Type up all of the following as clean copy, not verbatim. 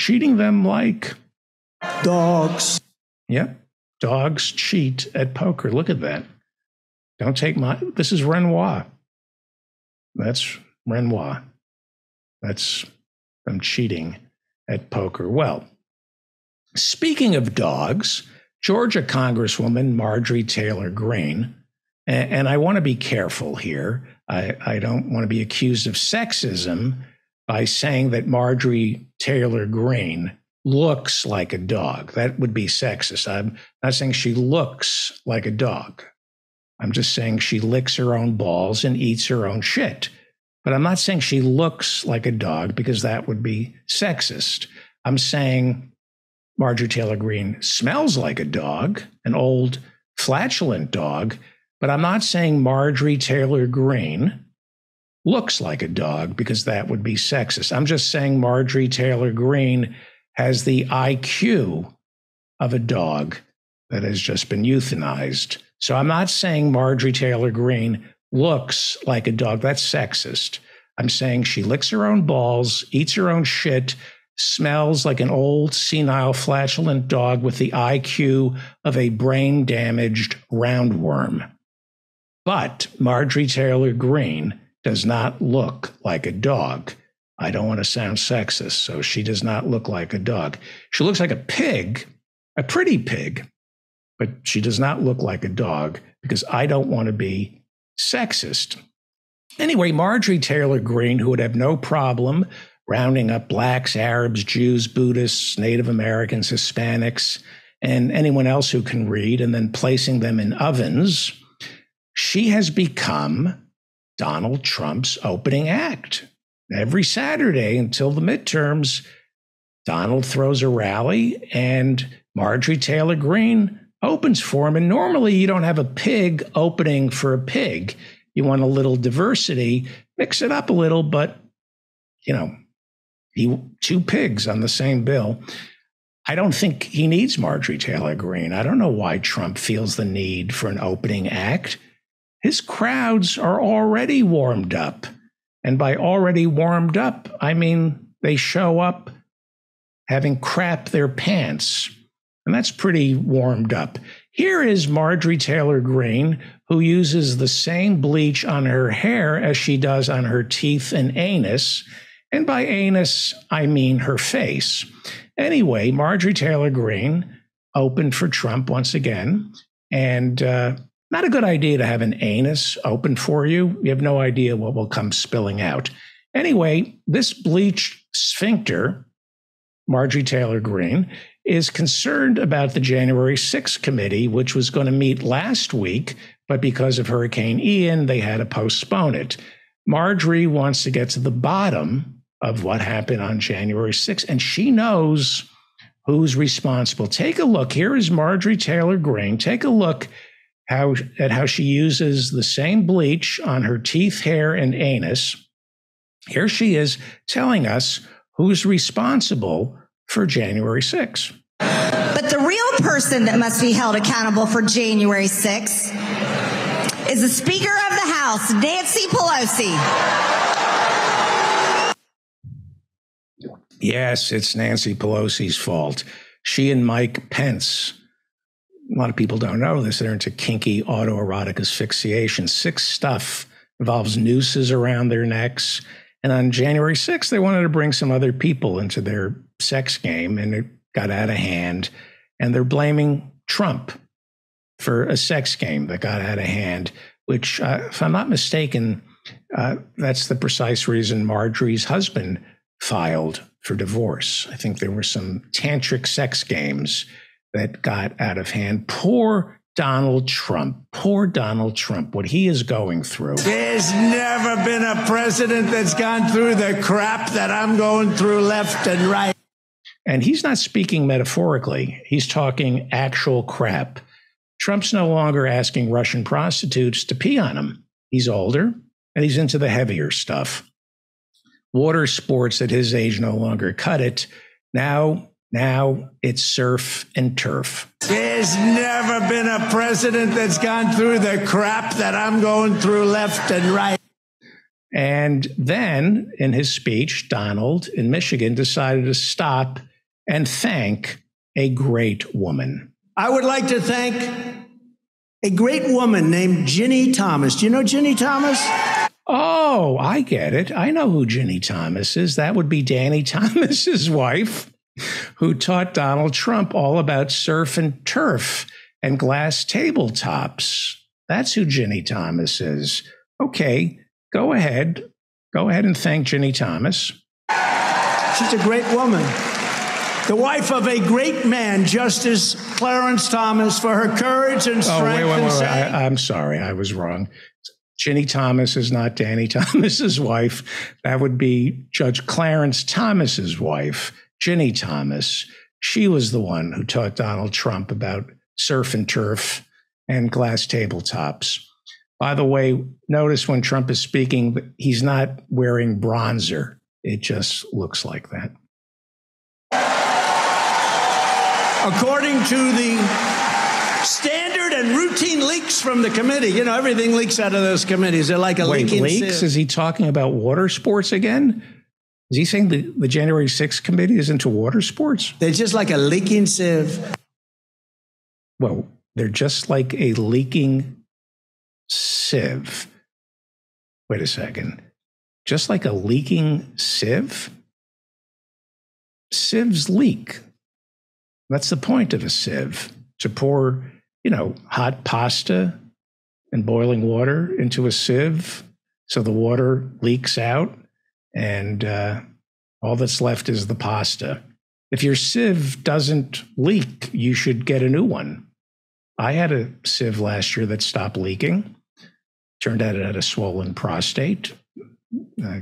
treating them like dogs. Yep. Dogs cheat at poker. Look at that. Don't take this is Renoir. That's Renoir. That's them cheating at poker. Well, speaking of dogs, Georgia Congresswoman Marjorie Taylor Greene, and I want to be careful here. I don't want to be accused of sexism by saying that Marjorie Taylor Greene looks like a dog. That would be sexist. I'm not saying she looks like a dog. I'm just saying she licks her own balls and eats her own shit. But I'm not saying she looks like a dog because that would be sexist. I'm saying Marjorie Taylor Greene smells like a dog, an old flatulent dog, but I'm not saying Marjorie Taylor Greene looks like a dog because that would be sexist. I'm just saying Marjorie Taylor Greene has the IQ of a dog that has just been euthanized. So I'm not saying Marjorie Taylor Greene looks like a dog. That's sexist. I'm saying she licks her own balls, eats her own shit, smells like an old senile flatulent dog with the IQ of a brain-damaged roundworm. But Marjorie Taylor Greene does not look like a dog. I don't want to sound sexist, so she does not look like a dog. She looks like a pig, a pretty pig, but she does not look like a dog because I don't want to be sexist. Anyway, Marjorie Taylor Greene, who would have no problem rounding up blacks, Arabs, Jews, Buddhists, Native Americans, Hispanics, and anyone else who can read, and then placing them in ovens, she has become Donald Trump's opening act. Every Saturday until the midterms, Donald throws a rally and Marjorie Taylor Greene opens for him. And normally you don't have a pig opening for a pig. You want a little diversity, mix it up a little, but, two pigs on the same bill. I don't think he needs Marjorie Taylor Greene. I don't know why Trump feels the need for an opening act. His crowds are already warmed up. And by already warmed up, I mean they show up having crap their pants. And that's pretty warmed up. Here is Marjorie Taylor Greene, who uses the same bleach on her hair as she does on her teeth and anus. And by anus, I mean her face. Anyway, Marjorie Taylor Greene opened for Trump once again. And not a good idea to have an anus open for you. You have no idea what will come spilling out. Anyway, this bleached sphincter, Marjorie Taylor Greene, is concerned about the January 6th committee, which was going to meet last week, but because of Hurricane Ian, they had to postpone it. Marjorie wants to get to the bottom of what happened on January 6th, and she knows who's responsible. Take a look. Here is Marjorie Taylor Greene. Take a look at how she uses the same bleach on her teeth, hair, and anus. Here she is telling us who's responsible for January 6th. But the real person that must be held accountable for January 6th is the Speaker of the House, Nancy Pelosi. Yes, it's Nancy Pelosi's fault. She and Mike Pence, a lot of people don't know this, they're into kinky autoerotic asphyxiation. Sick stuff involves nooses around their necks. And on January 6th, they wanted to bring some other people into their sex game, and it got out of hand. And they're blaming Trump for a sex game that got out of hand, which, if I'm not mistaken, that's the precise reason Marjorie's husband filed for divorce. I think there were some tantric sex games that got out of hand. Poor Donald Trump. Poor Donald Trump, what he is going through. There's never been a president that's gone through the crap that I'm going through left and right. And he's not speaking metaphorically. He's talking actual crap. Trump's no longer asking Russian prostitutes to pee on him. He's older and he's into the heavier stuff. Water sports at his age no longer cut it. Now it's surf and turf. There's never been a president that's gone through the crap that I'm going through left and right. And then in his speech, Donald in Michigan decided to stop and thank a great woman. I would like to thank a great woman named Ginny Thomas. Do you know Ginny Thomas? Oh, I get it. I know who Ginny Thomas is. That would be Danny Thomas's wife, who taught Donald Trump all about surf and turf and glass tabletops. That's who Ginny Thomas is. Okay, go ahead. Go ahead and thank Ginny Thomas. She's a great woman. The wife of a great man, Justice Clarence Thomas, for her courage and strength. Wait. I'm sorry. I was wrong. Ginny Thomas is not Danny Thomas's wife. That would be Judge Clarence Thomas's wife, Ginny Thomas. She was the one who taught Donald Trump about surf and turf and glass tabletops. By the way, notice when Trump is speaking, he's not wearing bronzer. It just looks like that. According to the standard and routine leaks from the committee, you know, everything leaks out of those committees. They're like a leaking leaks? sieve. Is he talking about water sports again? Is he saying the January 6th committee is into water sports? They're just like a leaking sieve. Well, they're just like a leaking sieve. Wait a second. Just like a leaking sieve? Sieves leak. That's the point of a sieve, to pour, hot pasta and boiling water into a sieve so the water leaks out and all that's left is the pasta. If your sieve doesn't leak, you should get a new one. I had a sieve last year that stopped leaking. Turned out it had a swollen prostate.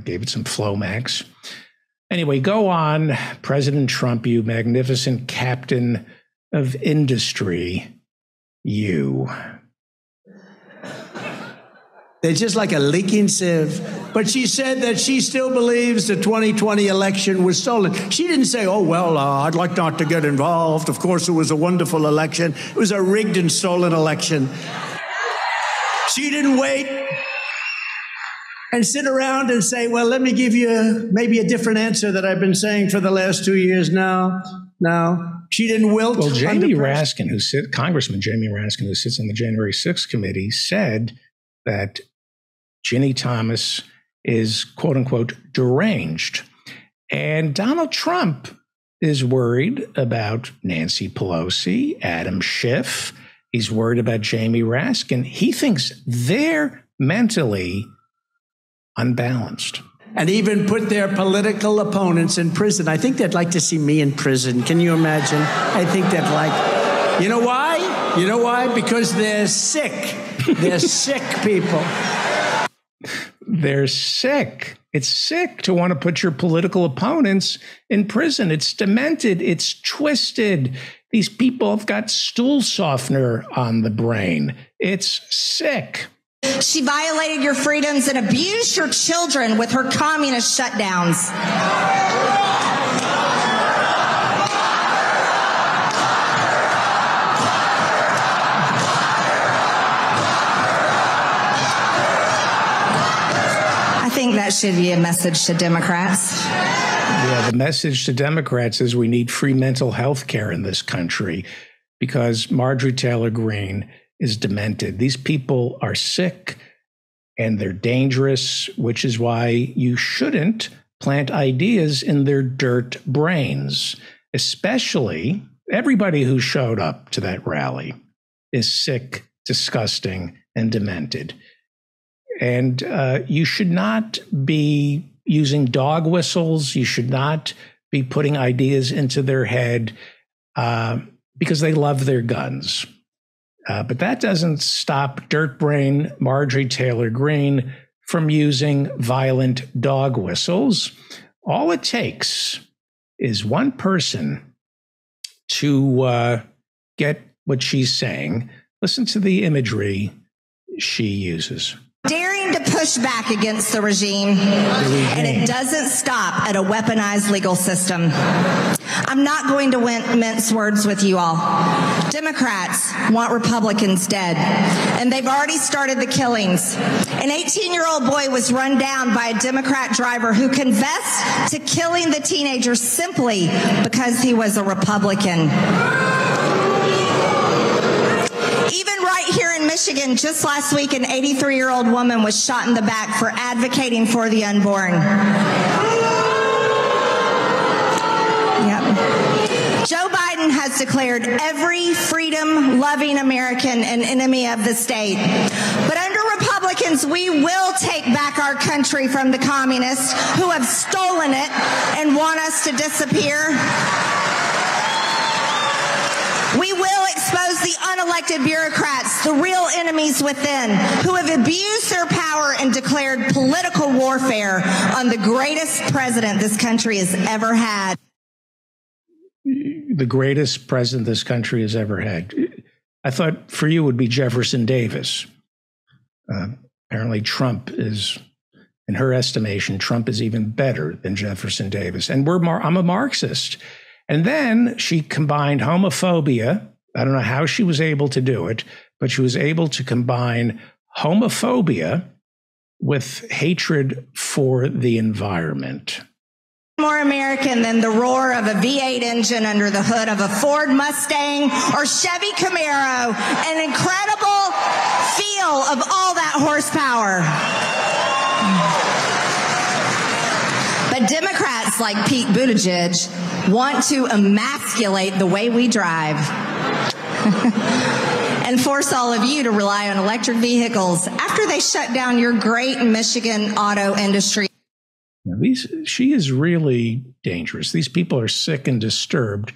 Gave it some Flomax. Anyway, go on, President Trump, you magnificent captain of industry, you. They're just like a leaking sieve. But she said that she still believes the 2020 election was stolen. She didn't say, I'd like not to get involved. Of course, it was a wonderful election. It was a rigged and stolen election. She didn't wait and sit around and say, well, let me give you maybe a different answer that I've been saying for the last 2 years now. She didn't wilt. Well, Congressman Jamie Raskin, who sits on the January 6th committee, said that Ginny Thomas is, quote unquote, deranged. And Donald Trump is worried about Nancy Pelosi, Adam Schiff. He's worried about Jamie Raskin. He thinks they're mentally unbalanced. And even put their political opponents in prison. I think they'd like to see me in prison. Can you imagine? I think they'd like, you know why? You know why? Because they're sick. They're sick people. They're sick. It's sick to want to put your political opponents in prison. It's demented. It's twisted. These people have got stool softener on the brain. It's sick. She violated your freedoms and abused your children with her communist shutdowns. I think that should be a message to Democrats. Yeah, the message to Democrats is we need free mental health care in this country because Marjorie Taylor Greene is demented. These people are sick and they're dangerous, which is why you shouldn't plant ideas in their dirt brains. Especially everybody who showed up to that rally is sick, disgusting, and demented. And you should not be using dog whistles. You should not be putting ideas into their head because they love their guns. But that doesn't stop dirt brain Marjorie Taylor Greene from using violent dog whistles. All it takes is one person to get what she's saying. Listen to the imagery she uses. Daring to push back against the regime, and it doesn't stop at a weaponized legal system. I'm not going to mince words with you all. Democrats want Republicans dead, and they've already started the killings. An 18-year-old boy was run down by a Democrat driver who confessed to killing the teenager simply because he was a Republican. Even right here in Michigan, just last week, an 83-year-old woman was shot in the back for advocating for the unborn. Joe Biden has declared every freedom-loving American an enemy of the state. But under Republicans, we will take back our country from the communists who have stolen it and want us to disappear. We will expose the unelected bureaucrats, the real enemies within, who have abused their power and declared political warfare on the greatest president this country has ever had. The greatest president this country has ever had. I thought for you would be Jefferson Davis. Apparently Trump is, in her estimation, Trump is even better than Jefferson Davis. And I'm a Marxist. And then she combined homophobia. I don't know how she was able to do it, but she was able to combine homophobia with hatred for the environment. More American than the roar of a V8 engine under the hood of a Ford Mustang or Chevy Camaro, an incredible feel of all that horsepower. But Democrats like Pete Buttigieg want to emasculate the way we drive and force all of you to rely on electric vehicles after they shut down your great Michigan auto industry. She is really dangerous. These people are sick and disturbed. Do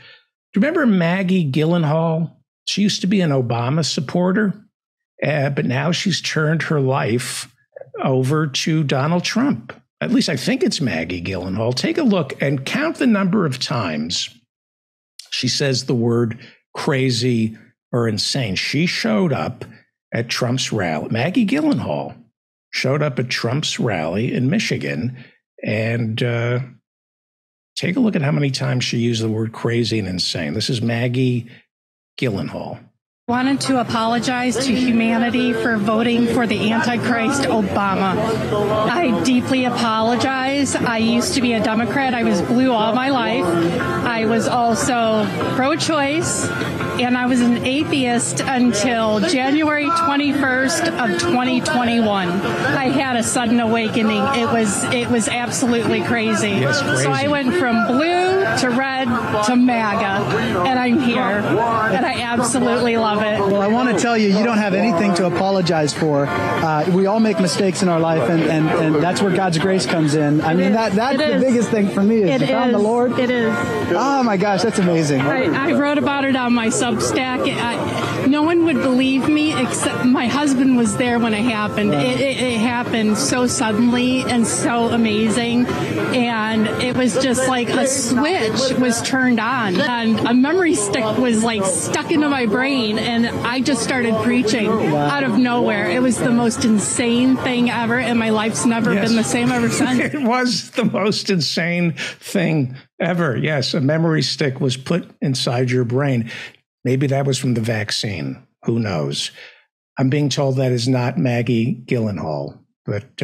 you remember Maggie Gyllenhaal? She used to be an Obama supporter, but now she's turned her life over to Donald Trump. At least I think it's Maggie Gyllenhaal. Take a look and count the number of times she says the word crazy or insane. She showed up at Trump's rally. Maggie Gyllenhaal showed up at Trump's rally in Michigan. And take a look at how many times she used the word crazy and insane. This is Maggie Gyllenhaal. Wanted to apologize to humanity for voting for the Antichrist Obama. I deeply apologize. I used to be a Democrat. I was blue all my life. I was also pro-choice, and I was an atheist until January 21st of 2021. I had a sudden awakening. It was absolutely crazy. Yes, crazy. So I went from blue to red to MAGA, and I'm here, and I absolutely love it. Well, I want to tell you, you don't have anything to apologize for. We all make mistakes in our life, and that's where God's grace comes in. I mean, that's the biggest thing for me is you found the Lord. It is. Oh, my gosh, that's amazing. I wrote about it on my Substack. No one would believe me except my husband was there when it happened. It happened so suddenly and so amazing, and it was just like a switch was turned on, and a memory stick was like stuck into my brain, and I just started preaching out of nowhere. It was the most insane thing ever, and my life's never been the same ever since. It was the most insane thing ever. Yes, a memory stick was put inside your brain. Maybe that was from the vaccine. Who knows? I'm being told that is not Maggie Gyllenhaal, but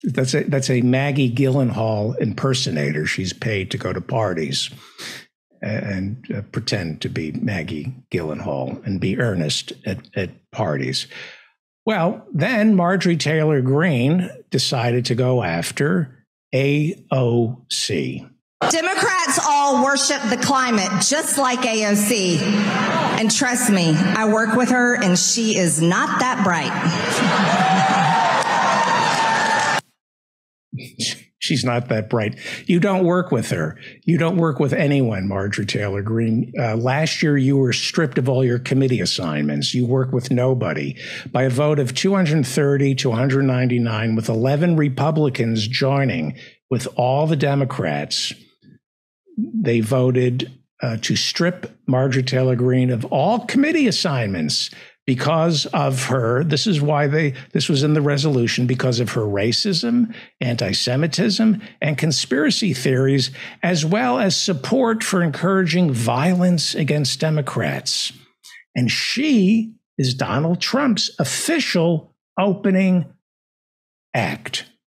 that's a Maggie Gyllenhaal impersonator. She's paid to go to parties and pretend to be Maggie Gyllenhaal and be earnest at parties. Well, then Marjorie Taylor Greene decided to go after AOC. Democrats all worship the climate just like AOC. And trust me, I work with her and she is not that bright. She's not that bright. You don't work with her. You don't work with anyone, Marjorie Taylor Greene. Last year, you were stripped of all your committee assignments. You work with nobody. By a vote of 230 to 199, with 11 Republicans joining with all the Democrats, they voted to strip Marjorie Taylor Greene of all committee assignments. because of her, this is why this was in the resolution, because of her racism, anti-Semitism, and conspiracy theories, as well as support for encouraging violence against Democrats. And she is Donald Trump's official opening act.